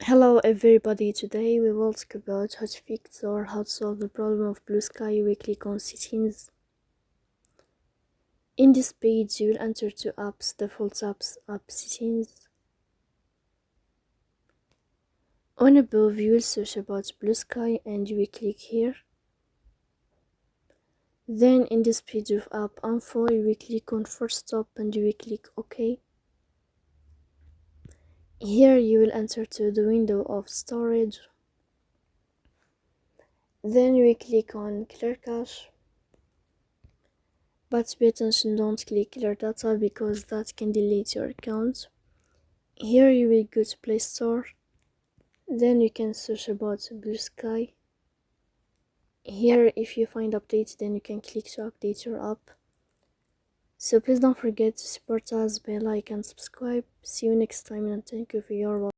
Hello everybody, today we will talk about how to fix or how to solve the problem of Bluesky weekly settings. In this page you will enter two apps, default apps, app settings. On above you will search about Bluesky and you will click here. Then in this page of app info you will click on Forcestop and you will click OK. Here you will enter to the window of storage. Then you will click on clear cache. But pay attention, don't click clear data because that can delete your account. Here you will go to Play Store. Then you can search about Bluesky. Here if you find updates, then you can click to update your app. So please don't forget to support us by like and subscribe. See you next time and thank you for your watching.